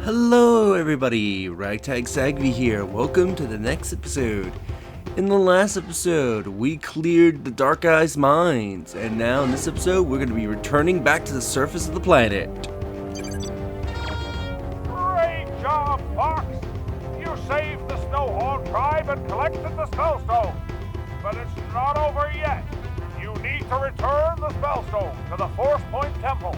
Hello everybody, Ragtag Sagvi here. Welcome to the next episode. In the last episode, we cleared the Dark Eyes mines, and now in this episode, we're going to be returning back to the surface of the planet. Great job, Fox! You saved the Snowhorn tribe and collected the Spellstone. But it's not over yet. You need to return the Spellstone to the Force Point Temple.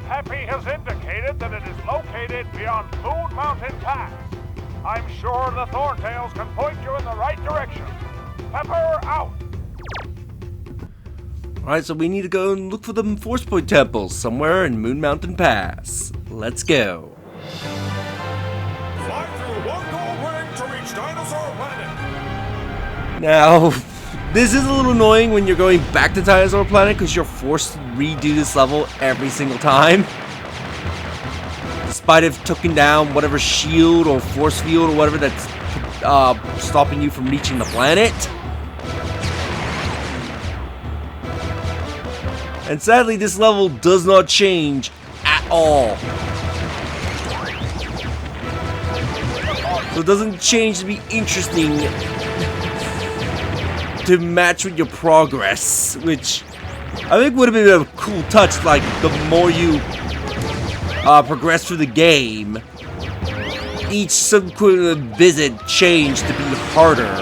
Happy has indicated that it is located beyond Moon Mountain Pass. I'm sure the Thorntails can point you in the right direction. Pepper out! Alright, so we need to go and look for the Force Point Temples somewhere in Moon Mountain Pass. Let's go. Fly through one gold ring to reach Dinosaur Planet. Now, this is a little annoying when you're going back to Dinosaur Planet because you're forced to redo this level every single time. Despite it taking down whatever shield or force field or whatever that's stopping you from reaching the planet. And sadly, this level does not change at all. So it doesn't change to be interesting to match with your progress, which I think would have been a cool touch. Like, the more you progress through the game, each subsequent visit changed to be harder.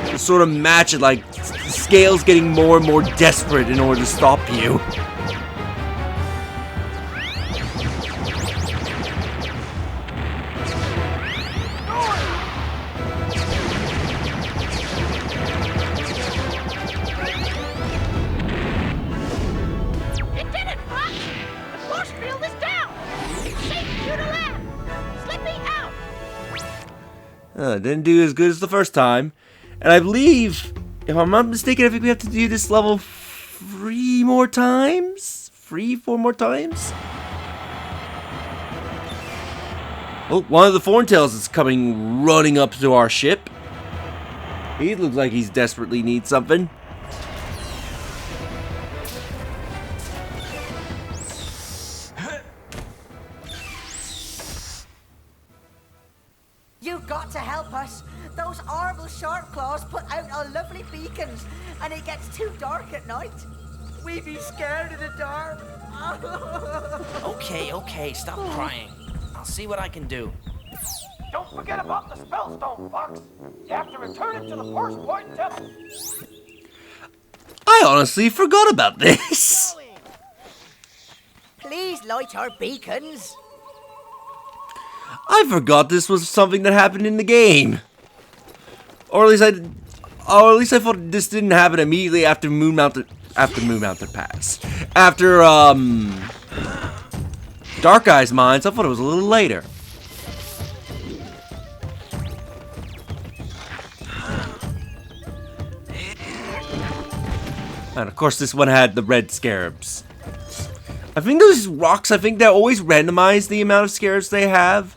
To sort of match it, like, the scale's getting more and more desperate in order to stop you. Didn't do as good as the first time. And I believe, if I'm not mistaken, I think we have to do this level 3 more times? 4 more times? Oh, one of the Thorntails is coming running up to our ship. He looks like he's desperately needs something. You've got to help us. Those horrible shark claws put out our lovely beacons, and it gets too dark at night. We be scared of the dark. Okay, stop crying. I'll see what I can do. Don't forget about the Spellstone, Fox. You have to return it to the Force Point Temple. I honestly forgot about this. Please light our beacons. I forgot this was something that happened in the game. Or at least I thought this didn't happen immediately after Moon Mountain Pass. After Dark Eyes mines, I thought it was a little later. And of course this one had the red scarabs. I think those rocks, they always randomize the amount of scarabs they have.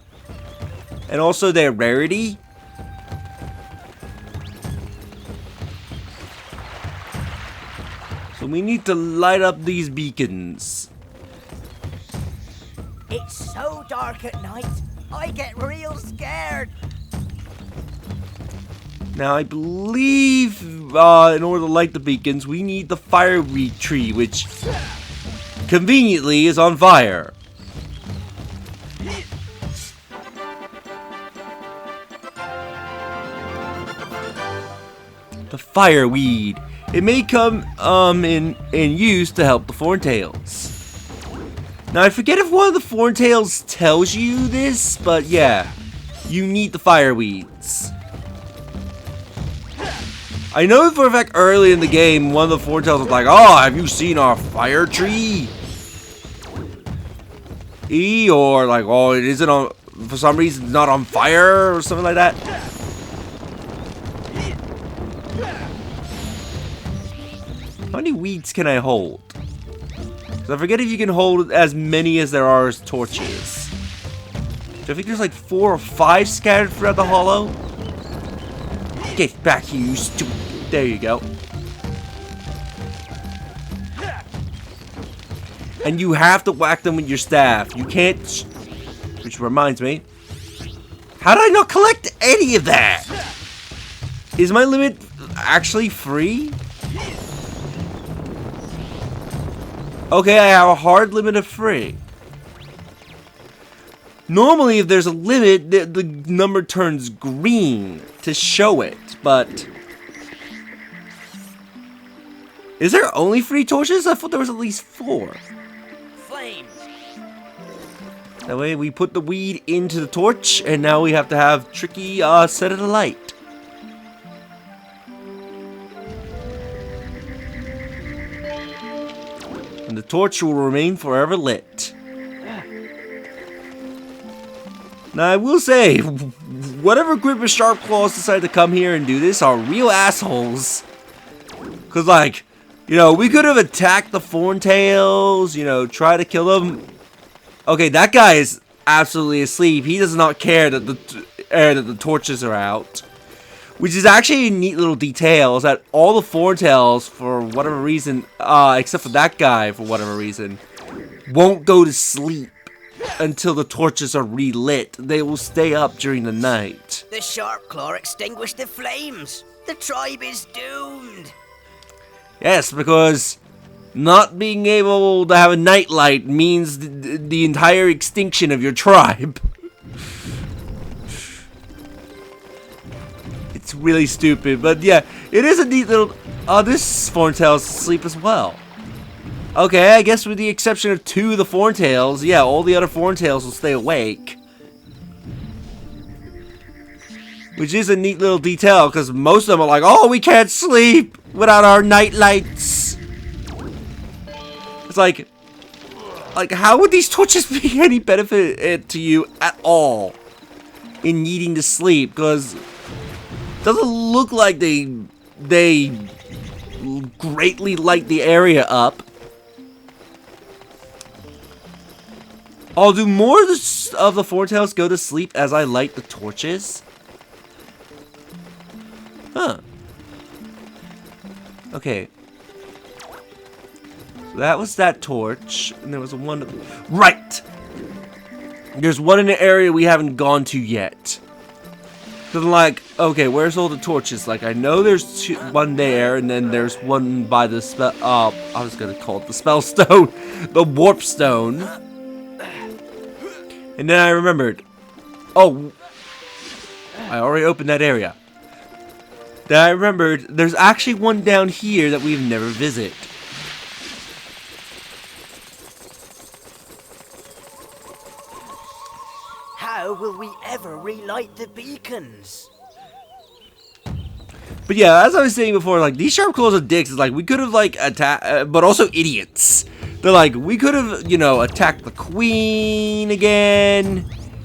And also their rarity. So we need to light up these beacons. It's so dark at night. I get real scared. Now I believe in order to light the beacons, we need the fireweed tree, which conveniently is on fire. The fireweed. It may come in use to help the Thorntails. Now I forget if one of the Thorntails tells you this, but yeah, you need the fireweeds. I know for a fact early in the game, one of the Thorntails was like, "Oh, have you seen our fire tree?" Or like, "Oh, it isn't on, for some reason it's not on fire," or something like that. How many weeds can I hold? So I forget if you can hold as many as there are as torches. I think there's like 4 or 5 scattered throughout the hollow. Get back here, you stupid. There you go. And you have to whack them with your staff. You can't... Which reminds me. How did I not collect any of that? Is my limit actually free? Okay, I have a hard limit of free. Normally, if there's a limit, the number turns green to show it, but... Is there only 3 torches? I thought there was at least 4. Flames. That way we put the weed into the torch, and now we have to have Tricky set it alight. And the torch will remain forever lit. Now I will say, whatever group of Sharp Claws decide to come here and do this are real assholes. Cause like, you know, we could have attacked the Thorntails, you know, try to kill them. Okay, that guy is absolutely asleep. He does not care that the torches are out. Which is actually a neat little detail, is that all the Thorntails, for whatever reason, except for that guy, for whatever reason, won't go to sleep until the torches are relit. They will stay up during the night. The Sharpclaw extinguished the flames. The tribe is doomed. Yes, because not being able to have a nightlight means the entire extinction of your tribe. It's really stupid, but yeah, it is a neat little... Oh, this Thorntail's asleep as well. Okay, I guess with the exception of 2 of the Thorntails, yeah, all the other Thorntails will stay awake. Which is a neat little detail, because most of them are like, oh, we can't sleep without our night lights. It's like how would these torches be any benefit to you at all in needing to sleep? Because it doesn't look like they greatly light the area up. Oh, do more of the Thorntails go to sleep as I light the torches? Huh. Okay. So that was that torch. And there was one... Right! There's one in the area we haven't gone to yet. So I'm like, okay, where's all the torches? Like, I know there's one there, and then there's one by the spell... I was gonna call it the spell stone. The warp stone. And then I remembered. Oh. I already opened that area. Then I remembered there's actually one down here that we've never visited. How will we ever relight the beacons? But yeah, as I was saying before, like, these Sharp Claws are dicks. It's like, we could have, like, attacked, but also idiots. They're like, we could have, you know, attacked the queen again.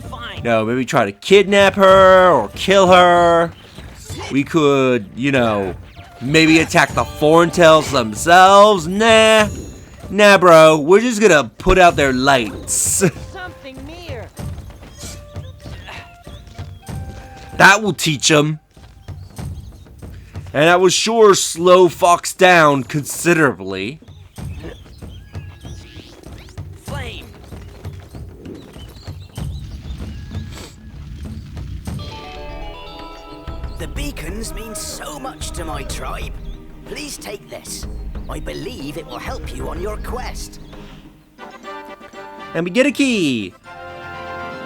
Fine. You know, maybe try to kidnap her or kill her. We could, you know, maybe attack the Thorntails themselves. Nah. Nah, bro. We're just gonna put out their lights. Something near. That will teach them. And that will sure slow Fox down considerably. Flame. The beacons mean so much to my tribe. Please take this. I believe it will help you on your quest. And we get a key.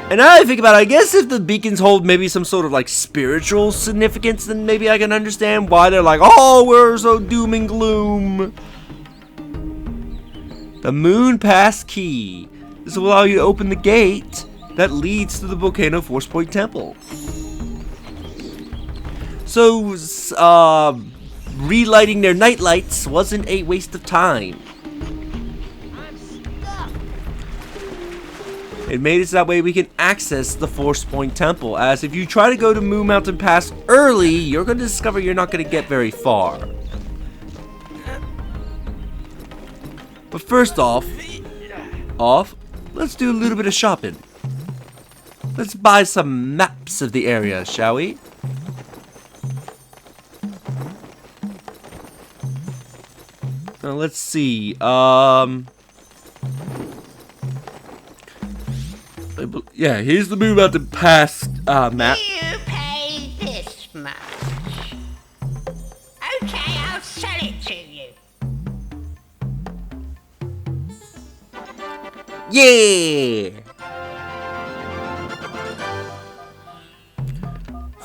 And now I think about it, I guess if the beacons hold maybe some sort of like spiritual significance, then maybe I can understand why they're like, oh, we're so doom and gloom. The Moon Pass Key. This will allow you to open the gate that leads to the Volcano Force Point Temple. So, relighting their night lights wasn't a waste of time. It made it so that way we can access the Force Point Temple, as if you try to go to Moon Mountain Pass early, you're going to discover you're not going to get very far. But first off, let's do a little bit of shopping. Let's buy some maps of the area, shall we? Now let's see, Yeah, here's the Moon Mountain Pass map. You pay this much. Okay, I'll sell it to you. Yeah!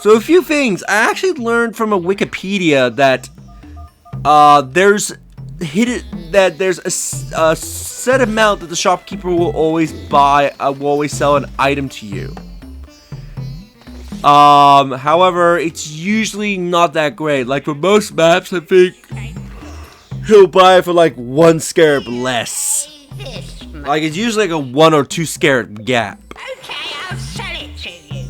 So a few things. I actually learned from a Wikipedia that there's a set amount that the shopkeeper will always sell an item to you. However, it's usually not that great. Like for most maps, I think he'll buy it for like 1 scarab less. This much. Like it's usually like a 1 or 2 scarab gap. Okay, I'll sell it to you.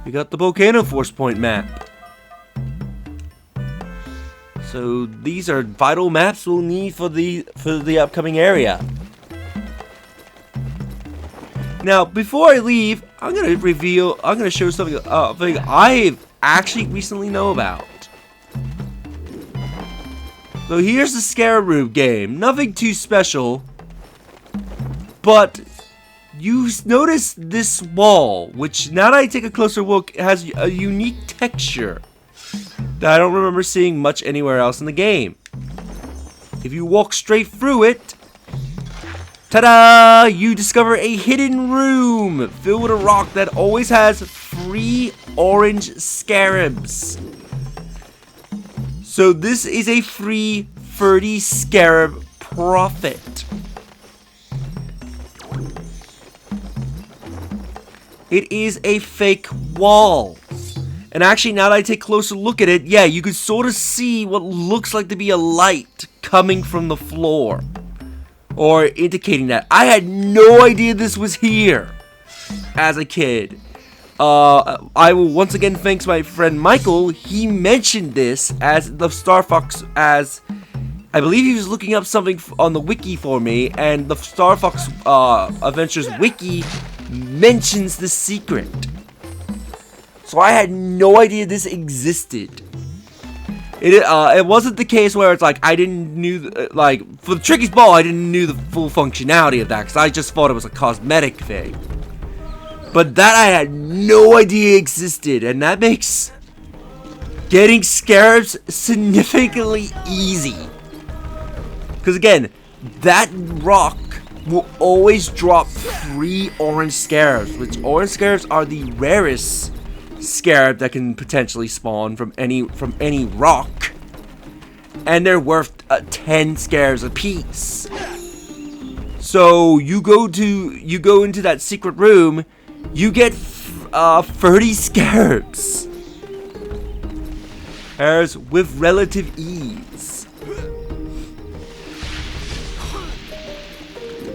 We got the Volcano Force Point map. So these are vital maps we'll need for the upcoming area. Now, before I leave, I'm gonna show something I actually recently know about. So here's the Scarab Room game. Nothing too special, but you notice this wall, which now that I take a closer look, has a unique texture that I don't remember seeing much anywhere else in the game. If you walk straight through it, ta-da! You discover a hidden room filled with a rock that always has 3 orange scarabs. So this is a free 30 scarab profit. It is a fake wall. And actually, now that I take a closer look at it, yeah, you can sort of see what looks like to be a light coming from the floor. Or indicating that. I had no idea this was here as a kid. I will once again thank my friend Michael. He mentioned this as the Star Fox, as I believe he was looking up something on the wiki for me, and the Star Fox Adventures wiki mentions the secret. So I had no idea this existed. It wasn't the case where it's like I didn't like for the Tricky's Ball I didn't knew the full functionality of that because I just thought it was a cosmetic thing. But that I had no idea existed, and that makes getting scarabs significantly easy. Because again, that rock will always drop 3 orange scarabs, which orange scarabs are the rarest scarab that can potentially spawn from any rock, and they're worth 10 scarabs apiece. So you go into that secret room, you get 30 scarabs, as with relative ease.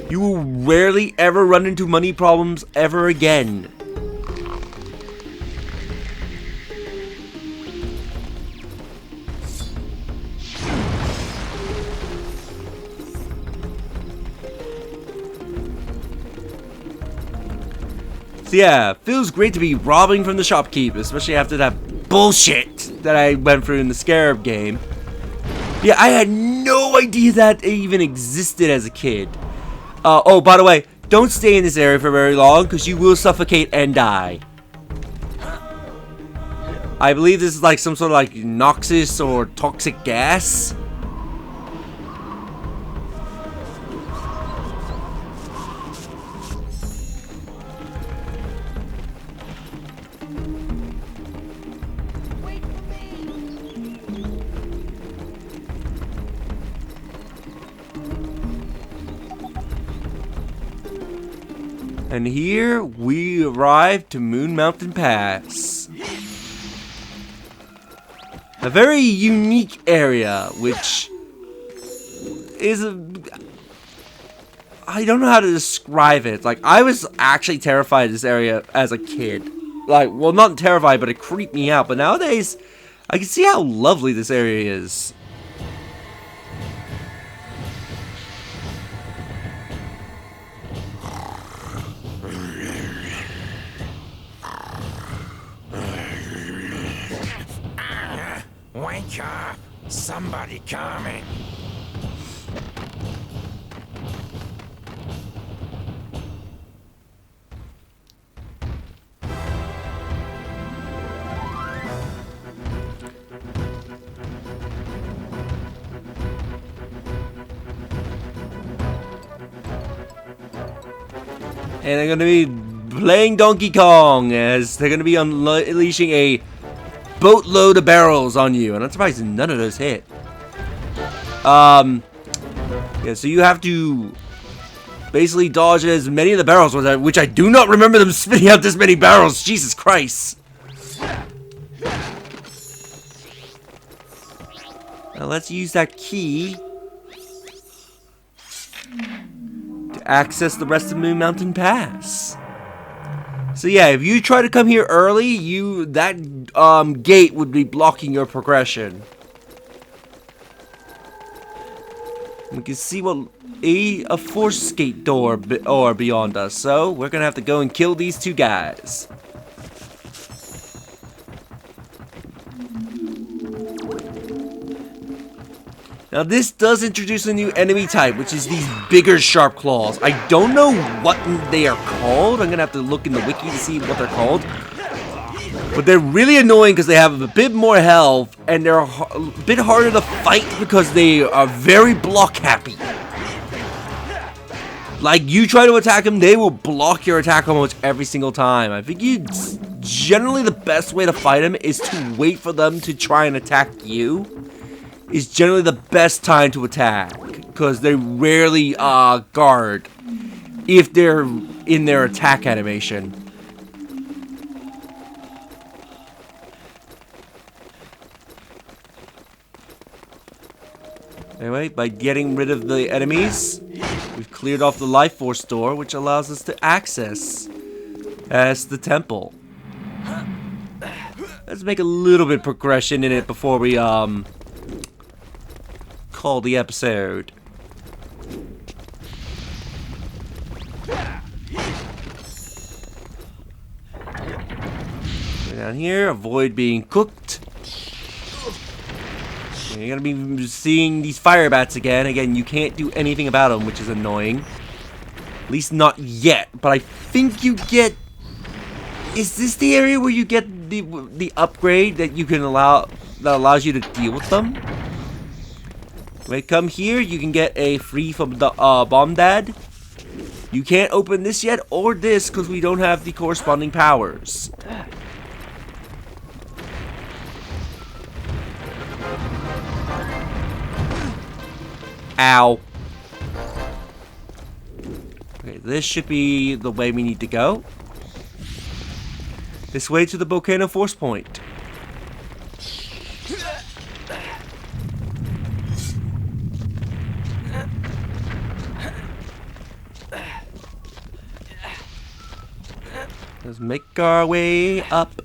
You will rarely ever run into money problems ever again. So yeah, feels great to be robbing from the shopkeep, especially after that bullshit that I went through in the Scarab game. Yeah, I had no idea that it even existed as a kid. Oh, by the way, don't stay in this area for very long, because you will suffocate and die. I believe this is like some sort of like noxious or toxic gas. And here we arrive to Moon Mountain Pass. A very unique area, which is I don't know how to describe it. Like, I was actually terrified of this area as a kid. Like, well, not terrified, but it creeped me out. But nowadays, I can see how lovely this area is. Wake up! Somebody coming. And they're gonna be playing Donkey Kong as they're gonna be unleashing a boatload of barrels on you, and I'm surprised none of those hit. Yeah, so you have to basically dodge as many of the barrels, which I do not remember them spitting out this many barrels. Jesus Christ! Now let's use that key to access the rest of Moon Mountain Pass. So yeah, if you try to come here early, that gate would be blocking your progression. We can see what a force gate door beyond us, so we're gonna have to go and kill these two guys. Now this does introduce a new enemy type, which is these bigger sharp claws. I don't know what they are called. I'm gonna have to look in the wiki to see what they're called. But they're really annoying because they have a bit more health, and they're a bit harder to fight because they are very block happy. Like, you try to attack them, they will block your attack almost every single time. I think generally the best way to fight them is to wait for them to try and attack you. Is generally the best time to attack, because they rarely guard if they're in their attack animation. Anyway, by getting rid of the enemies, we've cleared off the life force door, which allows us to access the temple. Let's make a little bit of progression in it before we call the episode. Go down here, avoid being cooked. You're gonna be seeing these fire bats again. Again, you can't do anything about them, which is annoying. At least not yet. But I think you get. Is this the area where you get the upgrade that you can that allows you to deal with them? When you come here, you can get a free from the Bomb Dad. You can't open this yet or this because we don't have the corresponding powers. Ow. Okay, this should be the way we need to go. This way to the Volcano Force Point. Let's make our way up.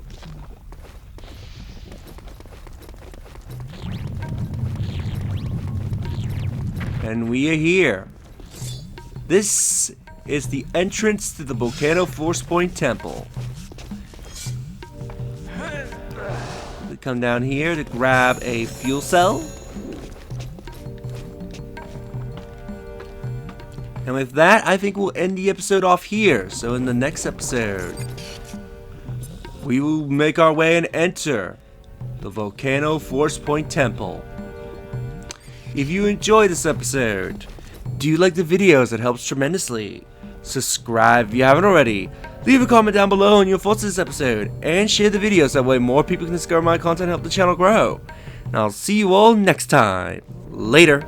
And we are here. This is the entrance to the Volcano Force Point Temple. We come down here to grab a fuel cell. And with that, I think we'll end the episode off here. So in the next episode, we will make our way and enter the Volcano Force Point Temple. If you enjoyed this episode, do you like the videos? It helps tremendously. Subscribe if you haven't already. Leave a comment down below on your thoughts on this episode. And share the videos, that way more people can discover my content and help the channel grow. And I'll see you all next time. Later.